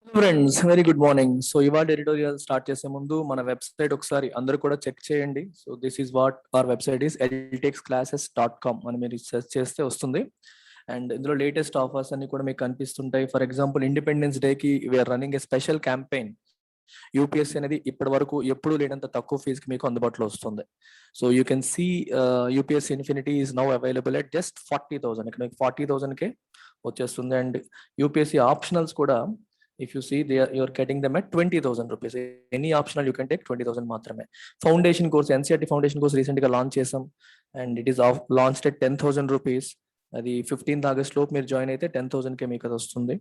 Friends very good morning. So ఇవాళ editorial start చేసే ముందు మన వెబ్సైట్ ఒకసారి అందరూ కూడా చెక్ చేయండి. So this is what our website is edtexclasses.com అని మీరు సెర్చ్ చేస్తే వస్తుంది. అండ్ ఇందులో లేటెస్ట్ ఆఫర్స్ అన్ని కూడా మీకు కనిపిస్తుంటాయి. ఫర్ ఎగ్జాంపుల్ ఇండిపెండెన్స్ డే కి we are running a special campaign. UPSC అనేది ఇప్పటి వరకు ఎప్పుడు లేనంత తక్కువ ఫీజుకి మీకు అందుబాటులో వస్తుంది. So you can see UPSC Infinity is now available at just 40,000. ఇక్కడ మీకు 40,000కే వచ్చేస్తుంది. అండ్ యూపీఎస్సీ ఆప్షనల్స్ కూడా if you see you're getting them at 20,000 rupees. Any optional you can take 20,000 మాత్రమే. Foundation course NCERT foundation course recent గా launch చేసాం and it is launched at 10,000 rupees. అది 15th August లోపు మీరు join అయితే 10,000 కే మీకు అది వస్తుంది.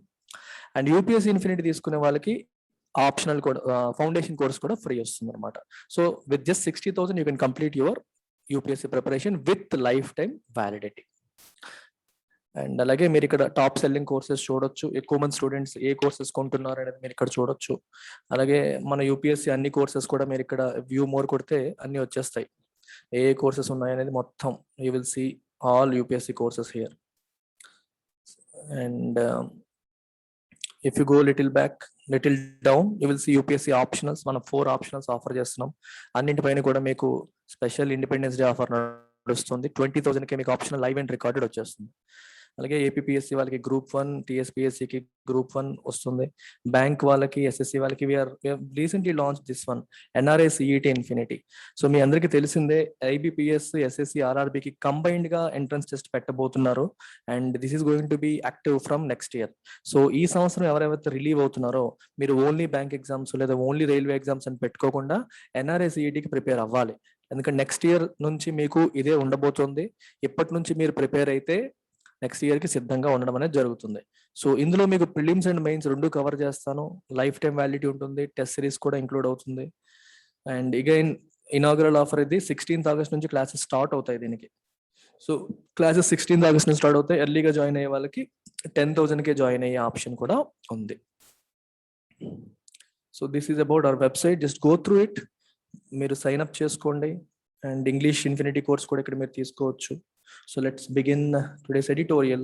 అండ్ యూపీఎస్సీ ఇన్ఫినిటీ తీసుకునే వాళ్ళకి ఆప్షనల్ కూడా ఫౌండేషన్ కోర్స్ కూడా ఫ్రీ వస్తుంది అనమాట. So with just 60,000 you can complete your UPSC preparation with life time validity. And అలాగే మీరు ఇక్కడ టాప్ సెల్లింగ్ కోర్సెస్ చూడొచ్చు. ఎక్కువ మంది స్టూడెంట్స్ ఏ కోర్సెస్ కొంటున్నారు అనేది మీరు ఇక్కడ చూడొచ్చు. అలాగే మన యూపీఎస్సీ అన్ని కోర్సెస్ కూడా మీరు ఇక్కడ వ్యూ మోర్ కొడితే అన్ని వచ్చేస్తాయి. ఏ కోర్సెస్ ఉన్నాయి అనేది మొత్తం you will see all UPSC courses here. And if you go little down you will see UPSC optionals. మనం 4 ఆప్షనల్స్ ఆఫర్ చేస్తున్నాం. అన్నింటిపైన కూడా మీకు స్పెషల్ ఇండిపెండెన్స్ డే ఆఫర్ నడుస్తుంది. 20,000కే మీకు ఆప్షనల్ లైవ్ అండ్ రికార్డెడ్ వచ్చేస్తుంది. అలాగే ఏపీఎస్సీ వాళ్ళకి గ్రూప్ 1, టీఎస్పీఎస్సీకి గ్రూప్ 1 వస్తుంది. బ్యాంక్ వాళ్ళకి, ఎస్ఎస్సి వాళ్ళకి recently launch this one NRI CET infinity. So మీ అందరికీ తెలిసిందే ఐబీపీఎస్, ఎస్ఎస్సి, ఆర్ఆర్బీకి కంబైన్డ్ గా ఎంట్రన్స్ టెస్ట్ పెట్టబోతున్నారు. And this is going to be active from next year. So ఈ సంవత్సరం ఎవరైతే రిలీవ్ అవుతున్నారో మీరు ఓన్లీ బ్యాంక్ ఎగ్జామ్స్ లేదా ఓన్లీ రైల్వే ఎగ్జామ్స్ అని పెట్టుకోకుండా ఎన్ఆర్ఐ సిఈటీకి ప్రిపేర్ అవ్వాలి. ఎందుకంటే నెక్స్ట్ ఇయర్ నుంచి మీకు ఇదే ఉండబోతుంది. ఇప్పటి నుంచి మీరు ప్రిపేర్ అయితే నెక్స్ట్ ఇయర్ కి సిద్ధంగా ఉండడం అనేది జరుగుతుంది. సో ఇందులో మీకు ప్రిలిమ్స్ అండ్ మెయిన్స్ రెండు కవర్ చేస్తాను. లైఫ్ టైం వ్యాలిడిటీ ఉంటుంది. టెస్ట్ సిరీస్ కూడా ఇంక్లూడ్ అవుతుంది. అండ్ అగైన్ ఇనాగరల్ ఆఫర్ ఇది 16th ఆగస్ట్ నుంచి క్లాసెస్ స్టార్ట్ అవుతాయి దీనికి. సో క్లాసెస్ 16th ఆగస్ట్ నుంచి స్టార్ట్ అవుతాయి. ఎర్లీగా జాయిన్ అయ్యే వాళ్ళకి 10,000కే జాయిన్ అయ్యే ఆప్షన్ కూడా ఉంది. So this is about our website. Just go through it. మీరు సైన్ అప్ చేసుకోండి. అండ్ ఇంగ్లీష్ ఇన్ఫినిటీ కోర్స్ కూడా ఇక్కడ మీరు తీసుకోవచ్చు. So let's begin today's editorial.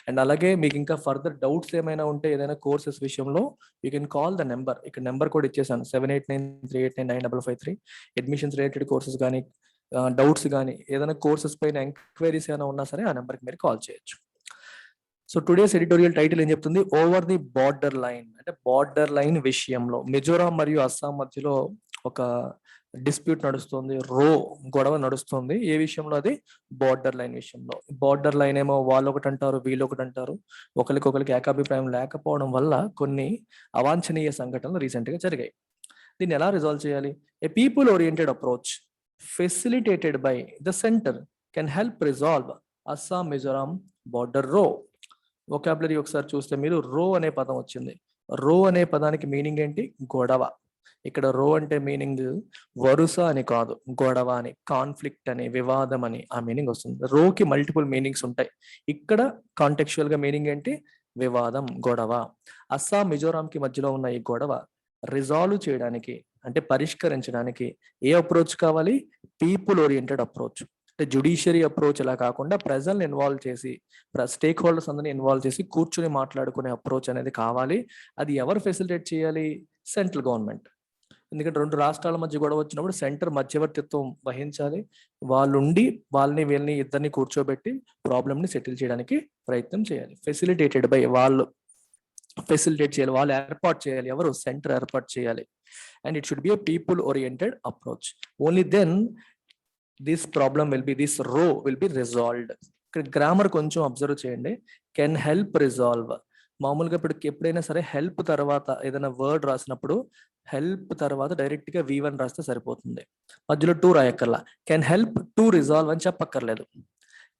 And అలాగే మీకు ఇంకా ఫర్దర్ డౌట్స్ ఏమైనా ఉంటే ఏదైనా కోర్సెస్ విషయంలో you can call the number. ఇక్కడ నెంబర్ కూడా ఇచ్చేసాను 7893899553. అడ్మిషన్స్ రిలేటెడ్ కోర్సెస్ కానీ డౌట్స్ కానీ ఏదైనా కోర్సెస్ పైన ఎంక్వైరీస్ ఏమైనా ఉన్నా సరే ఆ నెంబర్కి మీరు కాల్ చేయొచ్చు. సో టుడేస్ ఎడిటోరియల్ టైటిల్ ఏం చెప్తుంది? Over the border line. అంటే బార్డర్ లైన్ విషయంలో మిజోరాం మరియు అస్సాం మధ్యలో ఒక డిస్ప్యూట్ నడుస్తుంది, గొడవ నడుస్తుంది. ఏ విషయంలో? అది బార్డర్ లైన్ విషయంలో. బార్డర్ లైన్ ఏమో వాళ్ళు ఒకటి అంటారు, వీళ్ళు ఒకటి అంటారు. ఒకరికి ఏకాభిప్రాయం లేకపోవడం వల్ల కొన్ని అవాంఛనీయ సంఘటనలు రీసెంట్ గా జరిగాయి. దీన్ని ఎలా రిజాల్వ్ చేయాలి? A people oriented approach facilitated by the centre can help resolve Assam Mizoram border vocabulary ఒకసారి చూస్తే మీరు అనే పదం వచ్చింది. అనే పదానికి మీనింగ్ ఏంటి? గొడవ. ఇక్కడ అంటే మీనింగ్ వరుస అని కాదు, గొడవ అని, కాన్ఫ్లిక్ట్ అని, వివాదం అని ఆ మీనింగ్ వస్తుంది. కి మల్టిపుల్ మీనింగ్స్ ఉంటాయి. ఇక్కడ కాంటెక్చువల్ గా మీనింగ్ ఏంటి? వివాదం, గొడవ. అస్సాం మిజోరాం కి మధ్యలో ఉన్న ఈ గొడవ రిజాల్వ్ చేయడానికి అంటే పరిష్కరించడానికి ఏ అప్రోచ్ కావాలి? People oriented approach. అంటే జుడిషియరీ అప్రోచ్ అలా కాకుండా ప్రజల్ని ఇన్వాల్వ్ చేసి, స్టేక్ హోల్డర్స్ అందరిని ఇన్వాల్వ్ చేసి కూర్చుని మాట్లాడుకునే అప్రోచ్ అనేది కావాలి. అది ఎవరు ఫెసిలిటేట్ చేయాలి? Central government. ఎందుకంటే 2 రాష్ట్రాల మధ్య గొడవ వచ్చినప్పుడు సెంటర్ మధ్యవర్తిత్వం వహించాలి. వాళ్ళుండి వాళ్ళని వీళ్ళని ఇద్దరిని కూర్చోబెట్టి ప్రాబ్లమ్ ని సెటిల్ చేయడానికి ప్రయత్నం చేయాలి. ఫెసిలిటేటెడ్ బై, వాళ్ళు ఫెసిలిటేట్ చేయాలి, వాళ్ళు ఏర్పాటు చేయాలి. ఎవరు? సెంటర్ ఏర్పాటు చేయాలి. And it should be a people oriented approach. Only then this problem will be resolved. ఇక్కడ గ్రామర్ కొంచెం అబ్జర్వ్ చేయండి. Can help resolve. మామూలుగా ఇప్పుడు ఎప్పుడైనా సరే హెల్ప్ తర్వాత ఏదైనా వర్డ్ రాసినప్పుడు హెల్ప్ తర్వాత డైరెక్ట్ గా V1 రాస్తే సరిపోతుంది. మధ్యలో 2 రాయక్కర్లా. కెన్ హెల్ప్ టు రిజాల్వ్ అని చెప్పక్కర్లేదు.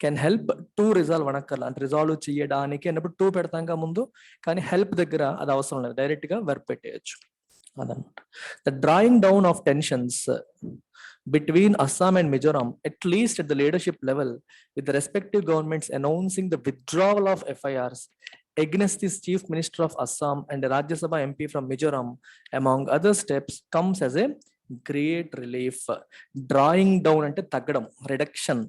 కెన్ హెల్ప్ టు రిజాల్వ్ అనక్కర్లా. అంటే రిజాల్వ్ చేయడానికి అన్నప్పుడు 2 పెడతాం ముందు. కానీ హెల్ప్ దగ్గర అది అవసరం లేదు, డైరెక్ట్ గా వర్బ్ పెట్టేయచ్చు. అదనమాట. The drawing down of tensions between Assam and Mizoram, at least at the leadership level, with the respective governments announcing the withdrawal of FIRs against the Chief Minister of Assam and the Rajya Sabha MP from Mizoram, among other steps, comes as a great relief. Drawing down ante taggedam, reduction.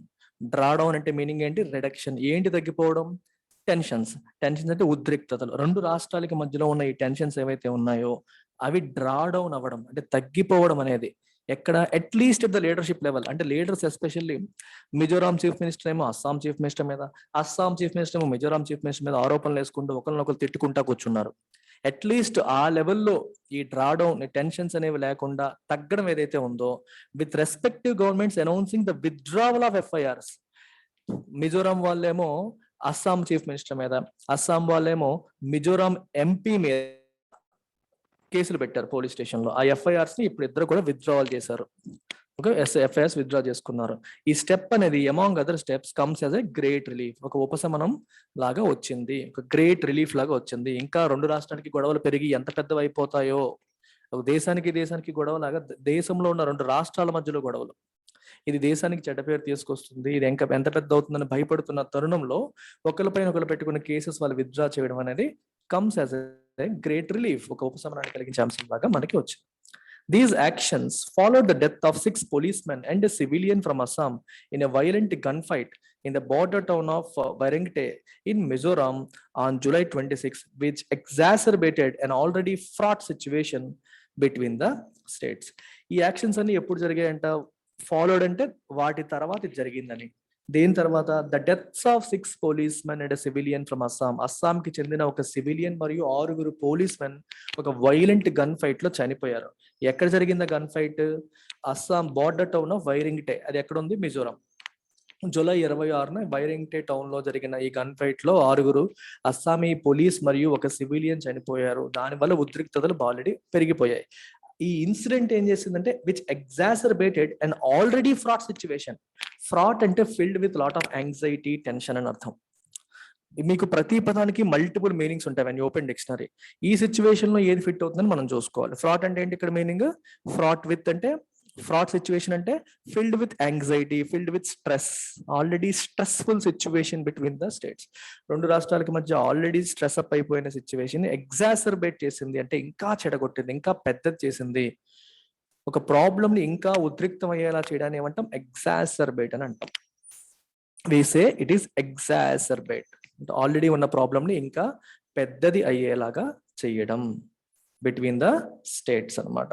Draw down ante meaning enti? Reduction. Enti taggipovedam? Tensions అంటే ఉద్రిక్తతలు. రెండు రాష్ట్రాలకి మధ్యలో ఉన్న ఈ tensions ఏవైతే ఉన్నాయో అవి డ్రా డౌన్ అవ్వడం, అంటే తగ్గిపోవడం అనేది ఎక్కడ, at least at the leadership level. అంటే leaders especially Mizoram chief minister ఏమో అస్సాం చీఫ్ మినిస్టర్ మీద, అస్సాం చీఫ్ మినిస్టర్ ఏమో మిజోరాం చీఫ్ మినిస్టర్ మీద ఆరోపణలు వేసుకుంటూ ఒకరినొకరు తిట్టుకుంటా కూర్చున్నారు. అట్లీస్ట్ ఆ లెవెల్లో ఈ డ్రాడౌన్ టెన్షన్స్ అనేవి లేకుండా తగ్గడం ఏదైతే ఉందో, with respective governments announcing the withdrawal of FIRs. Mizoram వాళ్ళేమో అస్సాం చీఫ్ మినిస్టర్ మీద, అస్సాం వాళ్ళేమో మిజోరాం ఎంపీ మీద కేసులు పెట్టారు పోలీస్ స్టేషన్ లో. ఆ ఎఫ్ఐఆర్స్ ని ఇప్పుడు ఇద్దరు కూడా విత్డ్రావల్ చేశారు. ఓకే, ఎఫ్ఐఆర్స్ విత్డ్రా చేసుకున్నారు. ఈ స్టెప్ అనేది among other steps comes as a great relief. ఒక ఉపశమనం లాగా వచ్చింది, ఒక గ్రేట్ రిలీఫ్ లాగా వచ్చింది. ఇంకా రెండు రాష్ట్రాలకి గొడవలు పెరిగి ఎంత పెద్దవి అయిపోతాయో, ఒక దేశానికి గొడవ లాగా దేశంలో ఉన్న రెండు రాష్ట్రాల మధ్యలో గొడవలు, ఇది దేశానికి చెడ్డ పేరు తీసుకొస్తుంది, ఇది ఎంత పెద్ద అవుతుందని భయపడుతున్న తరుణంలో ఒకరిపైన ఒకరు పెట్టుకున్న కేసెస్ వాళ్ళు విత్డ్రా చేయడం అనేది comes as a great relief, ఒక ఉపశమనాన్ని కలిగించే అంశం లాగా మనకి వచ్చింది. These actions followed the death of 6 policemen and a civilian from Assam in a violent gunfight in the border town of Wairengte in Mizoram on July 26, which exacerbated an already fraught situation between the states. ఈ actions అన్ని ఎప్పుడు జరిగాయంట? Followed అంటే వాటి తర్వాత ఇది జరిగిందని. దేని తర్వాత? The deaths of 6 policemen and civilian from Assam. అస్సాంకి చెందిన ఒక సివిలియన్ మరియు 6 పోలీస్మెన్ ఒక వైలెంట్ గన్ ఫైట్ లో చనిపోయారు. ఎక్కడ జరిగింది gun fight? Assam border town of Vairengte. అది ఎక్కడ ఉంది? మిజోరాం. జూలై 26న వైరింగ్టే టౌన్ లో జరిగిన ఈ గన్ ఫైట్ లో 6 అస్సామీ పోలీస్ మరియు ఒక సివిలియన్ చనిపోయారు. దానివల్ల ఉద్రిక్తతలు ఆల్రెడీ పెరిగిపోయాయి. ఈ ఇన్సిడెంట్ ఏం చేసిందంటే విచ్ ఎగ్జాసర్బేటెడ్ అండ్ ఆల్రెడీ ఫ్రాట్ సిచ్యువేషన్. ఫ్రాట్ అంటే filled with lot of anxiety, tension అని అర్థం. మీకు ప్రతి పదానికి మల్టిపుల్ మీనింగ్స్ ఉంటాయి వెన్ యూ ఓపెన్ డిక్షనరీ. ఈ సిచ్యువేషన్ లో ఏది ఫిట్ అవుతుందని మనం చూసుకోవాలి. ఫ్రాట్ అంటే ఏంటి ఇక్కడ మీనింగ్? ఫ్రాట్ విత్ అంటే, ఫ్రాట్ సిచ్యువేషన్ అంటే filled with anxiety, filled with stress, already stressful situation between the states. రెండు రాష్ట్రాలకి మధ్య ఆల్రెడీ స్ట్రెస్ అప్ అయిపోయిన సిచ్యువేషన్ ఎగ్జాసర్బేట్ చేసింది, అంటే ఇంకా చెడగొట్టింది, ఇంకా పెద్దది చేసింది. ఒక ప్రాబ్లమ్ ని ఇంకా ఉద్రిక్తం అయ్యేలా చేయడాన్ని ఏమంటాం? ఎగ్జాసర్బేట్ అని అంటాం. we say it is exacerbate. Already ఉన్న ప్రాబ్లమ్ ని ఇంకా పెద్దది అయ్యేలాగా చేయడం బిట్వీన్ ద స్టేట్స్ అన్నమాట.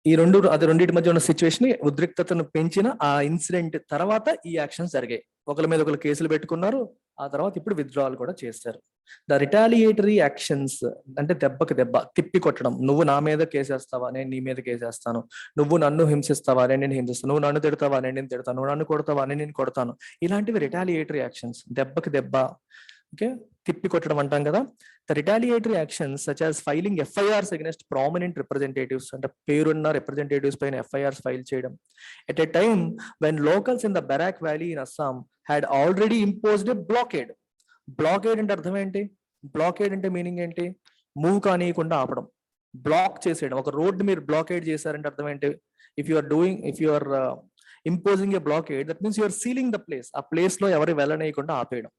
ఈ రెండింటి మధ్య ఉన్న సిచ్యువేషన్ ఉద్రిక్తతను పెంచిన ఆ ఇన్సిడెంట్ తర్వాత ఈ యాక్షన్స్ జరిగాయి. ఒకరి మీద ఒకరు కేసులు పెట్టుకున్నారు, ఆ తర్వాత ఇప్పుడు విత్డ్రావల్ కూడా చేశారు. ద రిటాలియేటరీ యాక్షన్స్ అంటే దెబ్బకి దెబ్బ, తిప్పి కొట్టడం. నువ్వు నా మీద కేసేస్తావా, నేను నీ మీద కేసేస్తాను. నువ్వు నన్ను హింసిస్తావా, నేను హింసిస్తాను. నువ్వు నన్ను తిడతావా, నేను తిడతాను. నువ్వు నన్ను కొడతావా, నేను కొడతాను. ఇలాంటివి రిటాలియేటరీ యాక్షన్స్, దెబ్బకి దెబ్బ. ఓకే, తిప్పి కొట్టడం అంటాం కదా. The retaliatory actions such as filing FIRs against prominent representatives, అంటే పేరున్న representatives పైన FIRs ఫైల్ చేయడం at a time when locals in the Barak Valley in Assam had already imposed a blockade. Blockade అంటే అర్థం ఏంటి? బ్లాకేడ్ అంటే meaning ఏంటి? Move కానియకుండా ఆపడం, బ్లాక్ చేసేయడం. ఒక రోడ్ మీరు బ్లాకేడ్ చేశారంటే అర్థం ఏంటి? If you are imposing a blockade, that means you are sealing the place. ఆ ప్లేస్ లో ఎవరు వెళ్ళనీయకుండా ఆపేయడం.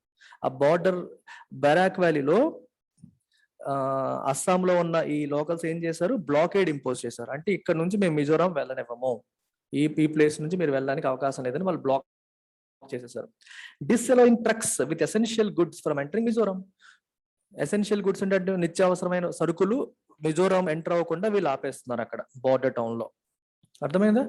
ఆ బార్డర్ బరాక్ వ్యాలీలో అస్సాంలో ఉన్న ఈ లోకల్స్ ఏం చేశారు? బ్లాకేడ్ ఇంపోజ్ చేశారు. అంటే ఇక్కడ నుంచి మేము మిజోరాం వెళ్ళనివ్వము, ఈ ప్లేస్ నుంచి మీరు వెళ్ళడానికి అవకాశం లేదని వాళ్ళు బ్లాక్ చేసేసారు. Disallowing trucks with essential goods from entering Mizoram. Essential goods అంటే నిత్యావసరమైన సరుకులు మిజోరాం ఎంటర్ అవ్వకుండా వీళ్ళు ఆపేస్తున్నారు అక్కడ బార్డర్ టౌన్ లో. అర్థమైందా?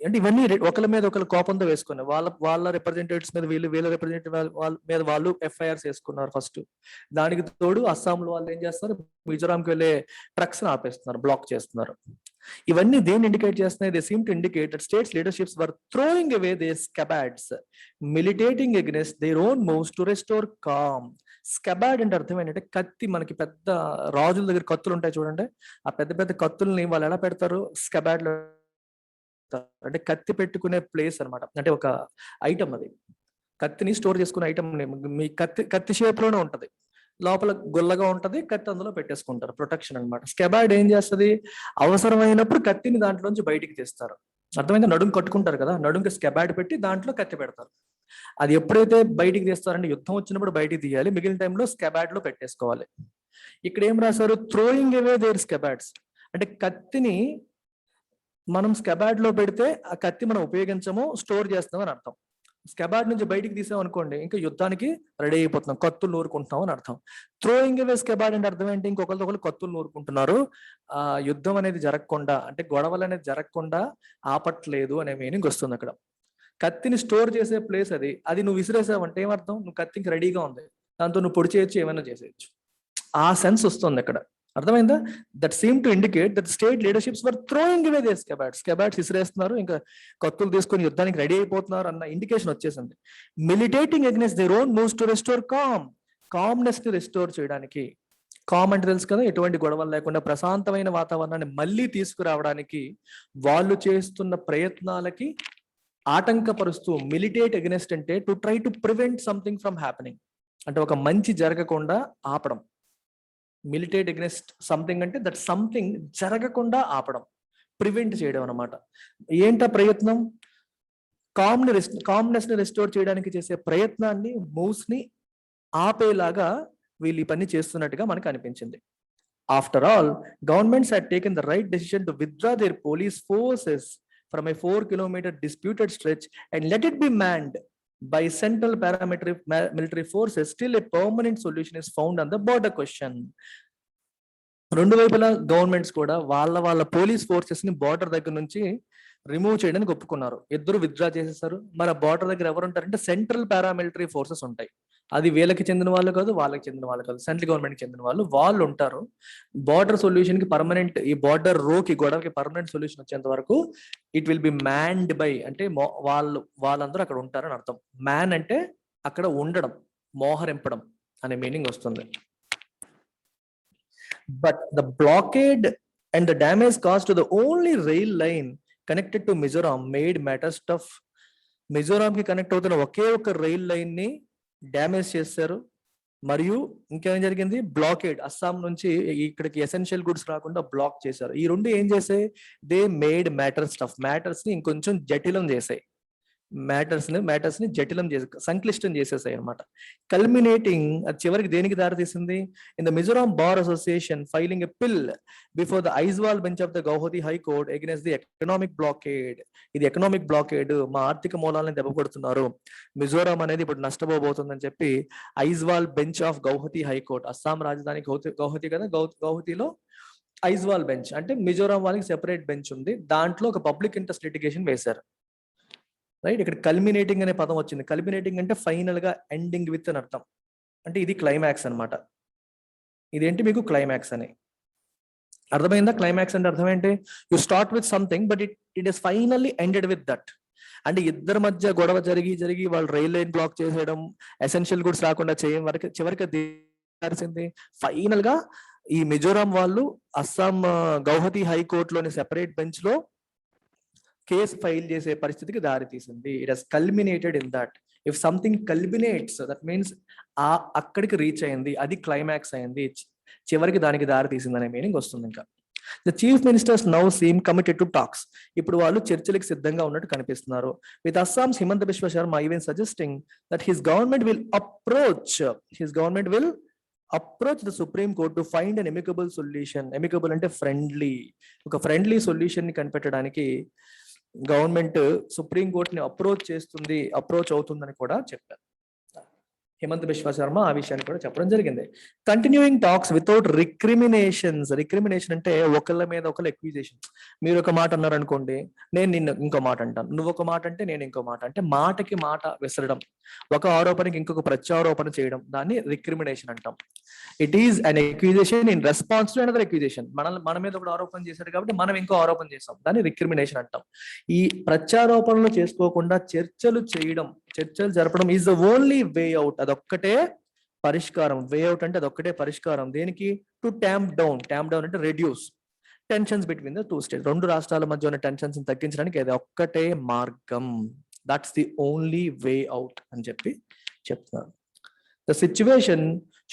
అంటే ఇవన్నీ ఒకరి మీద ఒకరు కోపంతో వేసుకున్నారు. వాళ్ళ రిప్రజెంటేటివ్స్ మీద వీళ్ళ రిప్రజెంటేటివ్ వాళ్ళ మీద వాళ్ళు ఎఫ్ఐఆర్స్ వేసుకున్నారు ఫస్ట్. దానికి తోడు అస్సాంలో వాళ్ళు ఏం చేస్తారు? మిజోరాంకి వెళ్ళే ట్రక్స్ ఆపేస్తున్నారు, బ్లాక్ చేస్తున్నారు. ఇవన్నీ దేన్ని ఇండికేట్ చేస్తున్నాయి? They seem to indicate that states leaderships were throwing away their scabbards, militating against their own moves to restore calm. Scabbard అంటే అర్థం ఏంటంటే కత్తి. మనకి పెద్ద రాజుల దగ్గర కత్తులు ఉంటాయి చూడండి, ఆ పెద్ద పెద్ద కత్తుల్ని వాళ్ళు ఎలా పెడతారు? స్కబాడ్ లో. అంటే కత్తి పెట్టుకునే ప్లేస్ అన్నమాట. అంటే ఒక ఐటమ్, అది కత్తిని స్టోర్ చేసుకునే ఐటమ్. మీ కత్తి షేప్ లోనే ఉంటది, లోపల గుల్లగా ఉంటది, కత్తి అందులో పెట్టేసుకుంటారు, ప్రొటెక్షన్ అన్నమాట. స్కెబాడ్ ఏం చేస్తుంది? అవసరమైనప్పుడు కత్తిని దాంట్లోంచి బయటికి తీస్తారు. అర్థమైందా? నడుము కట్టుకుంటారు కదా, నడుముకి స్కెబాడ్ పెట్టి దాంట్లో కత్తి పెడతారు. అది ఎప్పుడైతే బయటికి తీస్తారంటే యుద్ధం వచ్చినప్పుడు బయటికి తీయాలి, మిగిలిన టైంలో స్కెబాడ్ లో పెట్టేసుకోవాలి. ఇక్కడ ఏం రాశారు? Throwing away their scabbards. అంటే కత్తిని మనం స్కెబాడ్ లో పెడితే ఆ కత్తి మనం ఉపయోగించము, స్టోర్ చేస్తాం అని అర్థం. స్కెబార్డ్ నుంచి బయటికి తీసాం అనుకోండి, ఇంకా యుద్ధానికి రెడీ అయిపోతున్నాం, కత్తులు నూరుకుంటున్నాం అని అర్థం. థ్రోయింగ్ అవే స్కెబార్డ్ అంటే అర్థం ఏంటి? ఇంకొకరితో కత్తులు నూరుకుంటున్నారు, ఆ యుద్ధం అనేది జరగకుండా, అంటే గొడవలు అనేది జరగకుండా ఆపట్లేదు అనే మీనింగ్ వస్తుంది అక్కడ. కత్తిని స్టోర్ చేసే ప్లేస్ అది, అది నువ్వు విసిరేసావంటే ఏమర్థం? నువ్వు కత్తికి రెడీగా ఉంది, దాంతో నువ్వు పొడి చేయొచ్చు, ఏమైనా చేసేయచ్చు, ఆ సెన్స్ వస్తుంది అక్కడ. అర్థమైందా? That seem to indicate that state leaderships were throwing away they scabbards విసిరేస్తున్నారు, ఇంకా కత్తులు తీసుకొని యుద్ధానికి రెడీ అయిపోతున్నారు అన్న ఇండికేషన్ వచ్చేసింది. Militating against their own moves to restore calmness ని రెస్టోర్ చేయడానికి. కామ్ అంటే తెలుసు కదా, ఎటువంటి గొడవలు లేకుండా ప్రశాంతమైన వాతావరణాన్ని మళ్ళీ తీసుకురావడానికి వాళ్ళు చేస్తున్న ప్రయత్నాలకి ఆటంకపరుస్తూ, మిలిటేట్ అగైన్స్ట్ అంటే to try to prevent something from happening, అంటే ఒక మంచి జరగకుండా ఆపడం. మిలిటేట్ అగైన్స్ట్ సంథింగ్ అంటే దట్ సంథింగ్ జరగకుండా ఆపడం, ప్రివెంట్ చేయడం అన్నమాట. ఏంట ప్రయత్నం? కామ్నెస్ ని రెస్టోర్ చేయడానికి చేసే ప్రయత్నాన్ని, మూవ్స్ ని ఆపేలాగా వీళ్ళు ఈ పని చేస్తున్నట్టుగా మనకు అనిపించింది. After all, governments had taken the right decision to withdraw their police forces from a 4-kilometer disputed stretch and let it be manned by central paramilitary forces. Still a permanent solution is found on the border question. రెండు వైపులా governments కూడా వాళ్ళ police forces ని border దగ్గర నుంచి remove చేయడానికి ఒప్పుకున్నారు. ఇద్దరు విత్డ్రా చేసేసారు. మన బార్డర్ దగ్గర ఎవరు ఉంటారంటే సెంట్రల్ పారామిలిటరీ ఫోర్సెస్ ఉంటాయి. అది వీళ్ళకి చెందిన వాళ్ళు కాదు, వాళ్ళకి చెందిన వాళ్ళు కాదు, సెంట్రల్ గవర్నమెంట్ కి చెందిన వాళ్ళు ఉంటారు. బార్డర్ సొల్యూషన్ కి పర్మనెంట్, ఈ బార్డర్ రోకి గొడవకి పర్మనెంట్ సొల్యూషన్ వచ్చేంత వరకు it will be manned by, అంటే వాళ్ళందరూ అక్కడ ఉంటారని అర్థం. మ్యాన్ అంటే అక్కడ ఉండడం, మోహరింపడం అనే మీనింగ్ వస్తుంది. But the blockade and the damage caused to the only rail line connected to Mizoram made matters tough. Mizoram కి కనెక్ట్ అవుతున్న ఒకే ఒక రైల్ లైన్ ని డ్యామేజ్ చేశారు. మరియు ఇంకేం జరిగింది? బ్లాకేడ్, అస్సాం నుంచి ఇక్కడికి ఎసెన్షియల్ గుడ్స్ రాకుండా బ్లాక్ చేశారు. ఈ రెండు ఏం చేసాయి? దే మేడ్ మ్యాటర్స్ ని ఇంకొంచెం జటిలం చేసాయి. మ్యాటర్స్ ని జటిలం చేసి, సంక్లిష్టం చేసేసాయి అనమాట. కల్మినేటింగ్, అది చివరికి దేనికి దారితీసింది? In the Mizoram bar association filing a PIL before the Aizawl bench of the Guwahati high court against the economic blockade. ఇది ఎకనామిక్ బ్లాకేడ్, మా ఆర్థిక మూలాలను దెబ్బకొడుతున్నారు, మిజోరాం అనేది ఇప్పుడు నష్టపోబోతుందని చెప్పి Aizawl bench of Guwahati high court, Assam రాజధాని గౌహతి కదా, గౌహతిలో ఐజ్వాల్ బెంచ్ అంటే మిజోరాం వాళ్ళకి సెపరేట్ బెంచ్ ఉంది, దాంట్లో ఒక పబ్లిక్ ఇంట్రెస్ట్ లిటిగేషన్ వేశారు. రైట్, ఇక్కడ కల్మినేటింగ్ అనే పదం వచ్చింది. కల్మినేటింగ్ అంటే ఫైనల్ గా ఎండింగ్ విత్ అని అర్థం. అంటే ఇది క్లైమాక్స్ అనమాట. ఇదేంటి మీకు క్లైమాక్స్ అని అర్థమైందా? క్లైమాక్స్ అంటే అర్థం ఏంటి? You start with something but it is finally ended with that. అంటే ఇద్దరి మధ్య గొడవ జరిగి వాళ్ళు రైల్ లైన్ బ్లాక్ చేసేయడం, ఎసెన్షియల్ గుడ్స్ రాకుండా చేయడం వరకు చివరికి ఫైనల్ గా ఈ మిజోరాం వాళ్ళు అస్సాం గౌహతి హైకోర్టులోని సెపరేట్ బెంచ్ లో కేసు ఫైల్ చేసే పరిస్థితికి దారి తీసింది. It has culminated in that. If something culminates, that means అక్కడికి రీచ్ అయింది, అది క్లైమాక్స్ అయింది, చివరికి దానికి దారి తీసింది అనే మీనింగ్ వస్తుంది. ఇంకా the chief ministers now seem committed to talks. ఇప్పుడు వాళ్ళు చర్చలకు సిద్ధంగా ఉన్నట్టు కనిపిస్తున్నారు. With Assam Himanta Biswa Sarma even suggesting that his government will approach the Supreme Court to find an amicable solution. Amicable అంటే ఫ్రెండ్లీ, ఒక ఫ్రెండ్లీ సొల్యూషన్ ని కనిపెట్టడానికి గవర్నమెంట్ సుప్రీం కోర్టుని అప్రోచ్ అవుతుందని కూడా చెప్పారు. హిమంత బిశ్వ శర్మ ఆ విషయాన్ని కూడా చెప్పడం జరిగింది. Continuing talks without recriminations. Recrimination అంటే ఒకళ్ళ మీద ఒకళ్ళు ఎక్విజేషన్. మీరు ఒక మాట అన్నారు అనుకోండి, నేను నిన్ను ఇంకో మాట అంటాను, నువ్వు ఒక మాట అంటే నేను ఇంకో మాట, అంటే మాటకి మాట విసరడం, ఒక ఆరోపణకి ఇంకొక ప్రత్యారోపణ చేయడం, దాన్ని రిక్రిమినేషన్ అంటాం. It is an acquisition in response to another acquisition. మన మీద ఒక ఆరోపణ చేశాడు కాబట్టి మనం ఇంకో ఆరోపణ చేస్తాం, దాన్ని రిక్రిమినేషన్ అంటాం. ఈ ప్రత్యారోపణలు చేసుకోకుండా చర్చలు జరపడం is the only way out. అదొక్కటే పరిష్కారం. వే అవుట్ అంటే అదొక్కటే పరిష్కారం. దేనికి? టు ట్యాంప్ డౌన్ అంటే reduce tensions between the two states. రెండు రాష్ట్రాల మధ్య ఉన్న టెన్షన్స్ తగ్గించడానికి అది ఒక్కటే మార్గం. That's the only way out అని చెప్తున్నారు. The situation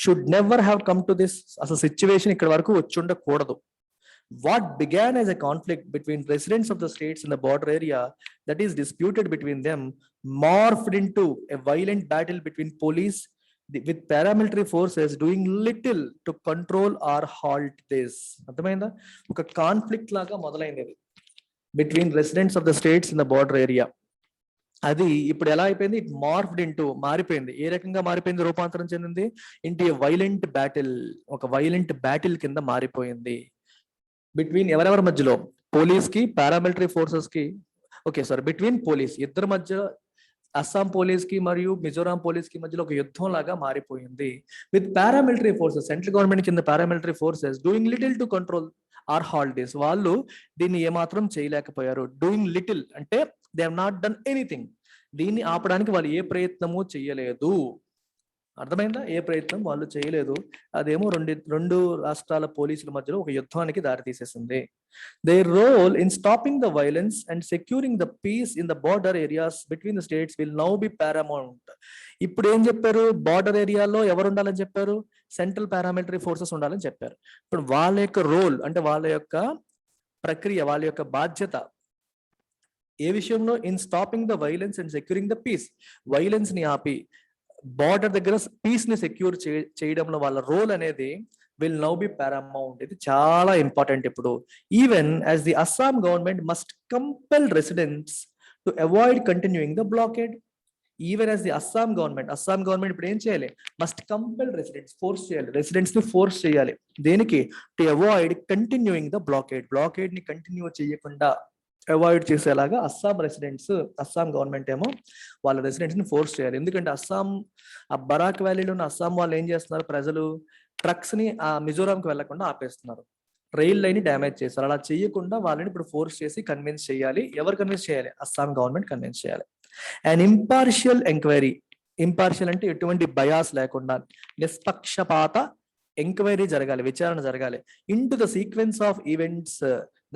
should never have come to this. అసలు సిచ్యువేషన్ ఇక్కడ వరకు వచ్చి ఉండకూడదు. What began as a conflict between residents of the states in the border area, that is disputed between them, morphed into a violent battle between police with paramilitary forces doing little to control or halt this. అర్థమైందా? ఒక conflict లాగా మొదలైంది between residents of the states in the border area. అది ఇప్పుడు ఎలా అయిపోయింది, it morphed into, మారిపోయింది. ఏ రకంగా మారిపోయింది, రూపాంతరం చెందింది, ఇంటి వైలెంట్ బ్యాటిల్, ఒక వైలెంట్ బ్యాటిల్ కింద మారిపోయింది బిట్వీన్ ఎవరెవరి మధ్యలో, పోలీస్ కి పారామిలిటరీ ఫోర్సెస్ కి, ఓకే సారీ బిట్వీన్ పోలీస్, ఇద్దరి మధ్య, అస్సాం పోలీస్ కి మరియు మిజోరాం పోలీస్ కి మధ్యలో ఒక యుద్ధం లాగా మారిపోయింది. With paramilitary forces, central government కింద paramilitary forces doing little to control or holidays, వాళ్ళు దీన్ని ఏమాత్రం చేయలేకపోయారు. డూయింగ్ లిటిల్ అంటే they have not done anything, దీన్ని ఆపడానికి వాళ్ళు ఏ ప్రయత్నము చేయలేదు. అర్థమైందా, ఏ ప్రయత్నం వాళ్ళు చేయలేదు. అదేమో రెండు రాష్ట్రాల పోలీసుల మధ్యలో ఒక యుద్ధానికి దారితీసేసింది. Their role in stopping the violence and securing the peace in the border areas between the states will now be paramount. ఇప్పుడు ఏం చెప్పారు, బార్డర్ ఏరియాలో ఎవరు ఉండాలని చెప్పారు, సెంట్రల్ పారామిలిటరీ ఫోర్సెస్ ఉండాలని చెప్పారు. ఇప్పుడు వాళ్ళ యొక్క రోల్ అంటే వాళ్ళ యొక్క ప్రక్రియ, వాళ్ళ యొక్క బాధ్యత ఏ విషయంలో, in stopping the violence and securing the peace, violence ని ఆపి బార్డర్ దగ్గర పీస్ ని సెక్యూర్ చేయడంలో వాళ్ళ రోల్ అనేది విల్ నౌ బి పారామౌంట్. ఇది చాలా ఇంపార్టెంట్. ఇప్పుడు even as the Assam government must compel residents to avoid continuing the blockade, even as the Assam government ఇప్పుడు ఏం చేయాలి, మస్ట్ కంపెల్ రెసిడెంట్స్, ఫోర్స్ చేయాలి, రెసిడెంట్స్ ని ఫోర్స్ చేయాలి. దేనికి, to avoid continuing the blockade ని కంటిన్యూ చేయకుండా అవాయిడ్ చేసేలాగా అస్సాం గవర్నమెంట్ ఏమో వాళ్ళ రెసిడెంట్స్ ని ఫోర్స్ చేయాలి. ఎందుకంటే ఆ బరాక్ వ్యాలీలో ఉన్న అస్సాం వాళ్ళు ఏం చేస్తున్నారు, ప్రజలు ట్రక్స్ ని ఆ మిజోరాంకి వెళ్లకుండా ఆపేస్తున్నారు, రైల్ లైన్ ని డ్యామేజ్ చేస్తారు. అలా చేయకుండా వాళ్ళని ఇప్పుడు ఫోర్స్ చేసి కన్విన్స్ చేయాలి. ఎవరు కన్విన్స్ చేయాలి, అస్సాం గవర్నమెంట్ కన్విన్స్ చేయాలి. అండ్ ఇంపార్షియల్ ఎంక్వైరీ, ఇంపార్షియల్ అంటే ఎటువంటి బయాస్ లేకుండా నిష్పక్షపాత ఎంక్వైరీ జరగాలి, విచారణ జరగాలి. Into the sequence of events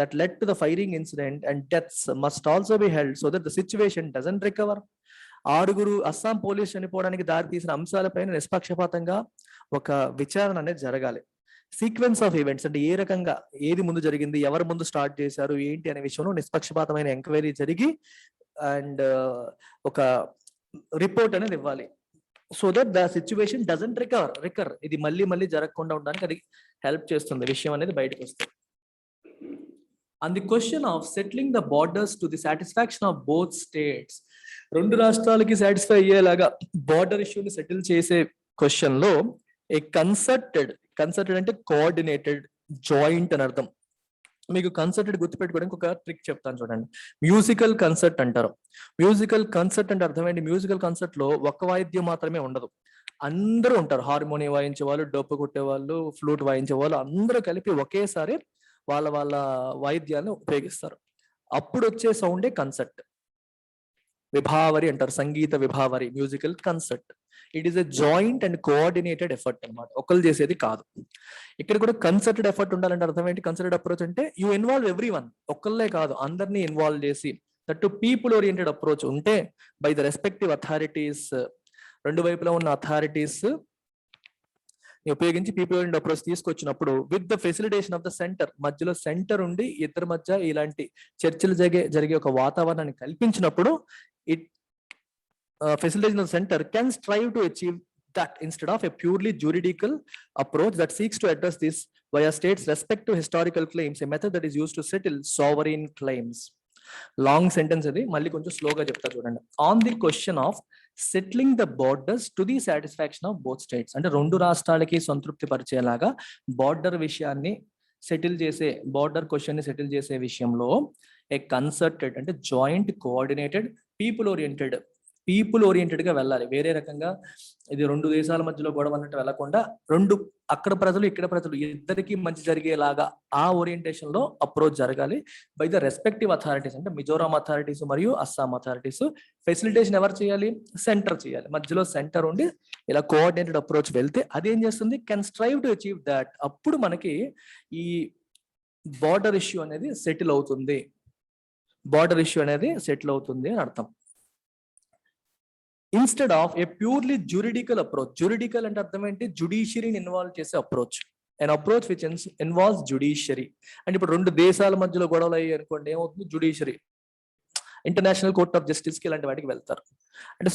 that led to the firing incident and deaths must also be held so that the situation doesn't recover. ఆరుగురు Assam police చనిపోవడానికి దారి తీసిన అంశాలపైన నిష్పక్షపాతంగా ఒక విచారణ అనేది జరగాలి. సీక్వెన్స్ ఆఫ్ ఈవెంట్స్ అంటే ఏ రకంగా, ఏది ముందు జరిగింది, ఎవరు ముందు స్టార్ట్ చేశారు, ఏంటి అనే విషయంలో నిష్పక్షపాతమైన ఎంక్వైరీ జరిగి అండ్ ఒక రిపోర్ట్ అనేది ఇవ్వాలి. So that the situation doesn't రికర్, ఇది మళ్ళీ జరగకుండా ఉండడానికి అది హెల్ప్ చేస్తుంది, విషయం అనేది బయటకు వస్తుంది. On the question of settling the borders to the satisfaction of both states, రెండు రాష్ట్రాలకి సాటిస్ఫై అయ్యేలాగా బార్డర్ ఇష్యూని సెటిల్ చేసే క్వశ్చన్ లో ఏ కన్సర్టెడ్ అంటే కోఆర్డినేటెడ్, జాయింట్ అని అర్థం. మీకు కన్సర్టెడ్ గుర్తుపెట్టుకోవడానికి ఒక ట్రిక్ చెప్తాను చూడండి. మ్యూజికల్ కన్సర్ట్ అంటారు. మ్యూజికల్ కన్సర్ట్ అంటే అర్థం ఏంటి, మ్యూజికల్ కన్సర్ట్ లో ఒక వాయిద్యం మాత్రమే ఉండదు, అందరూ ఉంటారు. హార్మోనియం వాయించే వాళ్ళు, డొప్పు కొట్టే వాళ్ళు, ఫ్లూట్ వాయించే వాళ్ళు, అందరూ కలిపి ఒకేసారి వాళ్ళ వాయిద్యాన్ని ఉపయోగిస్తారు. అప్పుడు వచ్చే సౌండే కన్సర్ట్. విభావరి అంటారు, సంగీత విభావరి, musical concert. It is a joint and coordinated effort అనమాట, ఒకళ్ళు చేసేది కాదు. ఇక్కడ కూడా కన్సర్టెడ్ ఎఫర్ట్ ఉండాలంటే అర్థం ఏంటి, కన్సర్టెడ్ అప్రోచ్ అంటే యూ ఇన్వాల్వ్ ఎవ్రీవన్, ఒక్కళ్ళే కాదు అందరినీ ఇన్వాల్వ్ చేసి, దట్ పీపుల్ ఓరియంటెడ్ అప్రోచ్ ఉంటే బై ద రెస్పెక్టివ్ అథారిటీస్, రెండు వైపులా ఉన్న అథారిటీస్ ఉపయోగించి పీపుల్ ఓరియంటెడ్ అప్రోచ్ తీసుకొచ్చినప్పుడు with the facilitation of the centre, మధ్యలో సెంటర్ ఉండి ఇద్దరి మధ్య ఇలాంటి చర్చలు జరిగే ఒక వాతావరణాన్ని కల్పించినప్పుడు it facilitation of the centre can strive to achieve that instead of a purely juridical approach that seeks to address this via states' respective historical claims, a method that is used to settle sovereign claims. Long sentence adi malli koncham slow ga chepta chudandi. On the question of settling the borders to the satisfaction of both states, అంటే రెండు రాష్ట్రాలకి సంతృప్తి పరిచేలాగా border విషయాన్ని settle చేసే, border question ని settle చేసే విషయంలో ఏ concerted అంటే జాయింట్, కోఆర్డినేటెడ్, పీపుల్ ఓరియంటెడ్ గా వెళ్ళాలి. వేరే రకంగా ఇది రెండు దేశాల మధ్యలో గొడవ అన్నట్టు వెళ్లకుండా, రెండు అక్కడ ప్రజలు ఇక్కడ ప్రజలు ఇద్దరికి మంచి జరిగేలాగా ఆ ఓరియంటేషన్ లో అప్రోచ్ జరగాలి బై ద రెస్పెక్టివ్ అథారిటీస్. అంటే మిజోరాం అథారిటీస్ మరియు అస్సాం అథారిటీస్. ఫెసిలిటేషన్ ఎవరు చేయాలి, సెంటర్ చేయాలి. మధ్యలో సెంటర్ ఉండి ఇలా కోఆర్డినేటెడ్ అప్రోచ్ వెళ్తే అదేం చేస్తుంది, can strive to achieve that. అప్పుడు మనకి ఈ బార్డర్ ఇష్యూ అనేది సెటిల్ అవుతుంది, అని అర్థం. Instead of a purely juridical approach, juridical అంటే అర్థం ఏంటి, జుడిషియరీని ఇన్వాల్వ్ చేసే approach, and approach which involves judiciary. అంటే ఇప్పుడు రెండు దేశాల మధ్యలో గొడవలు అయ్యాయి అనుకోండి, ఏమవుతుంది, judiciary, international court of justice కి ఇలాంటి వాటికి వెళ్తారు. అంటే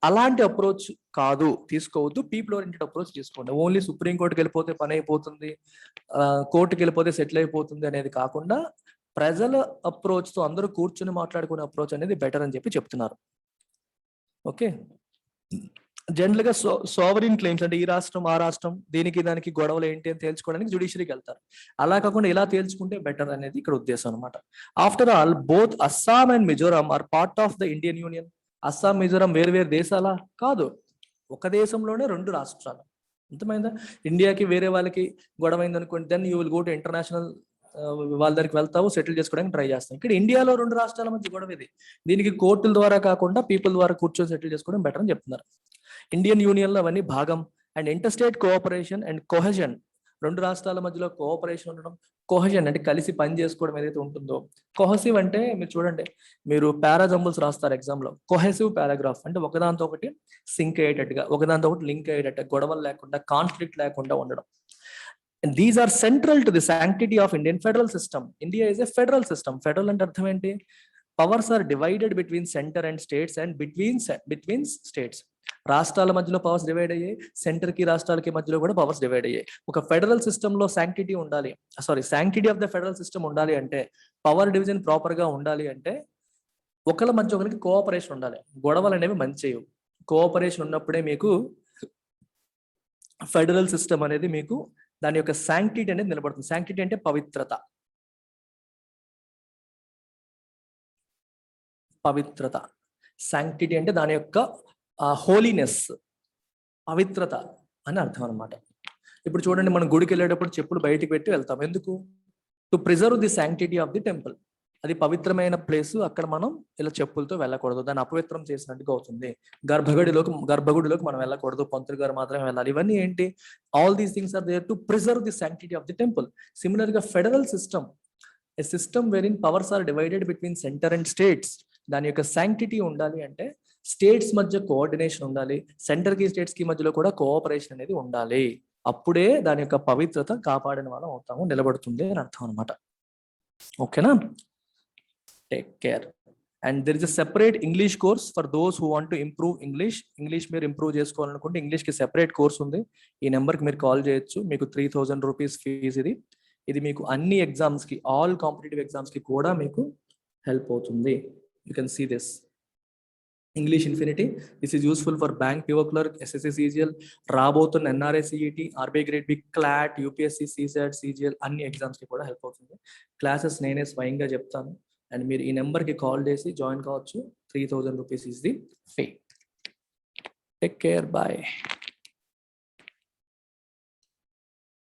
అలాంటి అప్రోచ్ కాదు, తీసుకోవద్దు. పీపుల్ ఓరియంటెడ్ అప్రోచ్ తీసుకోండి. ఓన్లీ సుప్రీం కోర్టుకి వెళ్ళిపోతే పని అయిపోతుంది, కోర్టుకి వెళ్ళిపోతే సెటిల్ అయిపోతుంది అనేది కాకుండా ప్రజల అప్రోచ్ తో అందరూ కూర్చుని మాట్లాడుకునే అప్రోచ్ అనేది బెటర్ అని చెప్పి చెప్తున్నారు. ఓకే, జనరల్ గా సోవరిన్ క్లెయిమ్స్ అంటే ఈ రాష్ట్రం ఆ రాష్ట్రం దీనికి దానికి గొడవలు ఏంటి అని తేల్చుకోవడానికి జ్యుడిషియరీకి వెళ్తారు. అలా కాకుండా ఇలా తేల్చుకుంటే బెటర్ అనేది ఇక్కడ ఉద్దేశం అనమాట. After all both Assam and Mizoram are part of the Indian union. Assam Mizoram వేరు వేరు దేశాలా? కాదు, ఒక దేశంలోనే రెండు రాష్ట్రాలు. అర్థమైందా? ఇండియాకి వేరే వాళ్ళకి గొడవ అయింది అనుకోండి, then you will go to international, వాళ్ళ దగ్గరికి వెళ్తావు, సెటిల్ చేసుకోవడానికి ట్రై చేస్తాం. ఇక్కడ ఇండియాలో రెండు రాష్ట్రాల మధ్య గొడవ ఇది. దీనికి కోర్టుల ద్వారా కాకుండా పీపుల్ ద్వారా కూర్చొని సెటిల్ చేసుకోవడం బెటర్ అని చెప్తున్నారు. ఇండియన్ యూనియన్ లో అవన్నీ భాగం. అండ్ ఇంటర్స్టేట్ కోఆపరేషన్ అండ్ కొహెజన్, రెండు రాష్ట్రాల మధ్యలో కోఆపరేషన్ ఉండడం, కొహెజన్ అంటే కలిసి పని చేసుకోవడం ఏదైతే ఉంటుందో. కొహెసివ్ అంటే మీరు చూడండి, మీరు పారాజంబుల్స్ రాస్తారు ఎగ్జామ్ లో, కొహెసివ్ పారాగ్రాఫ్ అంటే ఒకదాంతో ఒకటి సింక్ అయ్యేటట్టుగా, ఒకదాంతో ఒకటి లింక్ అయ్యేటట్టుగా, గొడవలు లేకుండా, కాన్ఫ్లిక్ట్ లేకుండా ఉండడం. And these are central to the sanctity of Indian federal system. India is a federal system. Federal అంటే అర్థం ఏంటి? Powers are divided between center and states and between states. రాష్ట్రాల మధ్యలో పవర్స్ డివైడ్ అయ్యాయి, సెంటర్ కి రాష్ట్రాలకి మధ్యలో కూడా పవర్స్ డివైడ్ అయ్యాయి. ఒక ఫెడరల్ సిస్టమ్ లో శాంక్టిటీ ఉండాలి, sanctity of the federal system ఉండాలి అంటే, పవర్ డివిజన్ ప్రాపర్ గా ఉండాలి అంటే, ఒకళ్ళ మధ్య ఒకరికి కోఆపరేషన్ ఉండాలి. గొడవలు అనేవి మంచివి. కోఆపరేషన్ ఉన్నప్పుడే మీకు ఫెడరల్ సిస్టమ్ అనేది మీకు దాని యొక్క శాంక్టిటీ అనేది నిలబడుతుంది. శాంక్టిటీ అంటే పవిత్రత. పవిత్రత, శాంక్టిటీ అంటే దాని యొక్క హోలీనెస్, పవిత్రత అని అర్థం అనమాట. ఇప్పుడు చూడండి, మనం గుడికి వెళ్ళేటప్పుడు చెప్పులు బయటికి పెట్టి వెళ్తాం. ఎందుకు? To preserve the sanctity of the temple. అది పవిత్రమైన ప్లేస్, అక్కడ మనం ఇలా చెప్పులతో వెళ్ళకూడదు, దాన్ని అపవిత్రం చేసినట్టుగా అవుతుంది. గర్భగుడిలోకి మనం వెళ్ళకూడదు, పంతులు గారు మాత్రమే వెళ్ళాలి. ఇవన్నీ ఏంటి? All these things are there to preserve the sanctity of the temple. Similar గా federal system, a system where in powers are divided between centre and states. దాని యొక్క శాంక్టిటీ ఉండాలి అంటే స్టేట్స్ మధ్య కోఆర్డినేషన్ ఉండాలి, సెంటర్ కి స్టేట్స్ కి మధ్యలో కూడా కోఆపరేషన్ అనేది ఉండాలి. అప్పుడే దాని యొక్క పవిత్రత కాపాడిన వాళ్ళం అవుతాము, నిలబడుతుంది అని అర్థం అనమాట. ఓకేనా? Take care. And there is a separate English course for those who want to improve English. English మీరు ఇంప్రూవ్ చేసుకోవాలనుకుంటే ఇంగ్లీష్ కి సెపరేట్ కోర్స్ ఉంది. ఈ నెంబర్కి మీరు కాల్ చేయొచ్చు. మీకు 3000 రూపీస్ ఫీజు. ఇది మీకు అన్ని ఎగ్జామ్స్ కి, ఆల్ కాంపిటేటివ్ ఎగ్జామ్స్ కి కూడా మీకు హెల్ప్ అవుతుంది. You can see this English Infinity. This is useful for bank, PO clerk, SSC, CGL, రాబోతున్న NRA, CET, RBI grade B, CLAT, UPSC, CSAT, CGL అన్ని ఎగ్జామ్స్ కి కూడా హెల్ప్ అవుతుంది. క్లాసెస్ నేనే స్వయంగా చెప్తాను. అండ్ మీరు ఈ నెంబర్ కి కాల్ చేసి జాయిన్ కావచ్చు. 3000 rupees is the fee. Take care, bye.